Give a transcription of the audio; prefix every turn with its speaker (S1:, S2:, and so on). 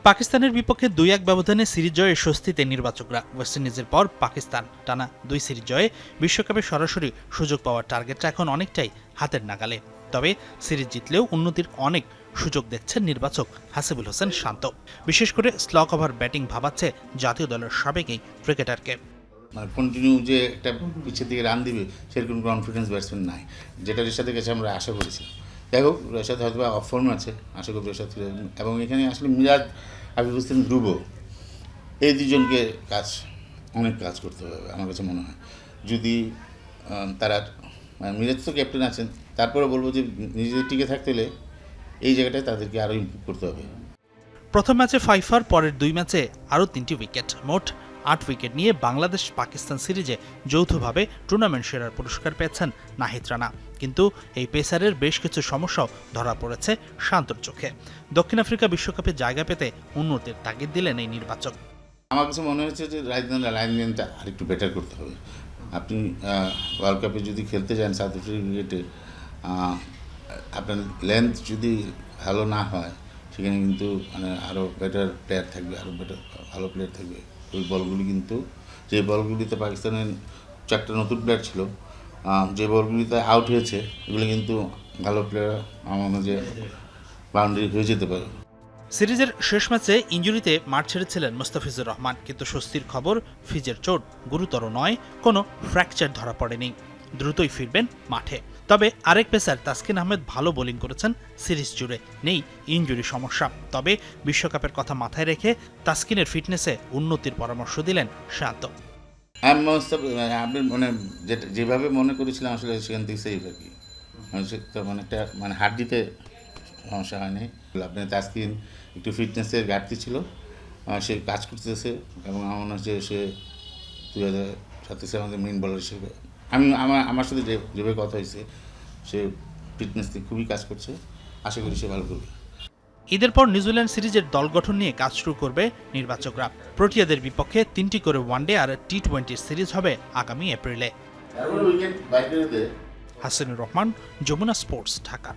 S1: পাকিস্তানের বিপক্ষে ২-১ ব্যবধানে সিরিজ জয়ে স্বস্তিতে নির্বাচকরা। ওয়েস্ট ইন্ডিজের পর পাকিস্তান টানা ২ সিরিজ জয়ে বিশ্বকাপে সরাসরি সুযোগ পাওয়ার টার্গেটটা এখন অনেকটাই হাতের নাগালে। তবে সিরিজ জিতলেও উন্নতির অনেক সুযোগ দেখছেন নির্বাচক হাসিবুল হোসেন শান্ত। বিশেষ করে স্লক ওভার ব্যাটিং ভাবাচ্ছে জাতীয় দলের সাবেক এই ক্রিকেটারকে।
S2: কন্টিনিউ যে একটা পিছের দিকে রান দিবে সেরকম কনফিডেন্স ব্যাটসম্যান নাই, যেটা রেশাদের কাছে আমরা আশা করেছিলাম। যাই হোক, রেশাদ হয়তো অফ ফর্মে আছে, আশা করি রেশাদ এবং এখানে আসলে মিরাজ, আবিব হোসেন, ধ্রুব, এই দুজনকে অনেক কাজ করতে হবে আমার কাছে মনে হয়। যদি তারা মিরাজ তো ক্যাপ্টেন আছেন, তারপরে বলবো যে নিজেদের টিকে থাকতে হলে এই জায়গাটায় তাদেরকে আরও ইমপ্রুভ করতে হবে।
S1: প্রথম ম্যাচে 5 পরের 2 ম্যাচে আরও 3টি উইকেট, মোট 8 উইকেট নিয়ে বাংলাদেশ পাকিস্তান সিরিজে যৌথভাবে টুর্নামেন্ট সেরার পুরস্কার পেয়েছেন নাহিদ রানা। কিন্তু এই পেসারের বেশ কিছু সমস্যাও ধরা পড়েছে শান্তর চোখে। দক্ষিণ আফ্রিকা বিশ্বকাপে জায়গা পেতে উন্নতির তাগিদ দিলেন এই নির্বাচক।
S2: আমার কাছে মনে হচ্ছে যে লাইন লেনটা আরেকটু বেটার করতে হবে। আপনি ওয়ার্ল্ড কাপে যদি খেলতে যান সাউথ আফ্রিকা ক্রিকেটে, আপনার লেন্থ যদি ভালো না হয় সেখানে কিন্তু আরও বেটার প্লেয়ার থাকবে, আরও ভালো প্লেয়ার থাকবে। ওই বলগুলি কিন্তু, যে বলগুলিতে পাকিস্তানের 4টা নতুন প্লেয়ার ছিল, যে বলগুলিতে আউট হয়েছে এগুলো কিন্তু ভালো প্লেয়ার আমার মনে হয় যে বাউন্ডারি হয়ে যেতে পারে।
S1: সিরিজের শেষ ম্যাচে ইনজুরিতে মাঠ ছেড়েছিলেন মুস্তাফিজুর রহমান, কিন্তু স্বস্তির খবর ফিজের চোট গুরুতর নয়, কোনো ফ্র্যাকচার ধরা পড়েনি, দ্রুতই ফিরবেন মাঠে। তবে আরেক পেসার তাসকিন আহমেদ ভালো বোলিং করেছেন সিরিজ জুড়ে, নেই ইনজুরি সমস্যা। তবে বিশ্বকাপের কথা মাথায় রেখে তাসকিনের ফিটনেসে উন্নতির পরামর্শ দিলেন শান্ত।
S2: আপনি যেভাবে মনে করেছিলাম আসলে সেখান থেকে সেফ আর কি, একটা হাত দিতে সমস্যা হয়নি। আপনার তাসকিন একটু ফিটনেসের ঘাটতি ছিল, সে কাজ করতেছে এবং আমার মনে হচ্ছে সে 2027 আমাদের মেইন বলার হিসেবে, আমার সাথে যেভাবে কথা হয়েছে সে ফিটনেস দিয়ে খুবই কাজ করছে, আশা করি সে ভালো করবে।
S1: ঈদের পর নিউজিল্যান্ড সিরিজের দল গঠন নিয়ে কাজ শুরু করবে নির্বাচকরা। প্রোটিয়াদের বিপক্ষে 3টি করে ওয়ানডে আর টি20 সিরিজ হবে আগামী এপ্রিলে। হাসিনুর রহমান, যমুনা স্পোর্টস, ঢাকা।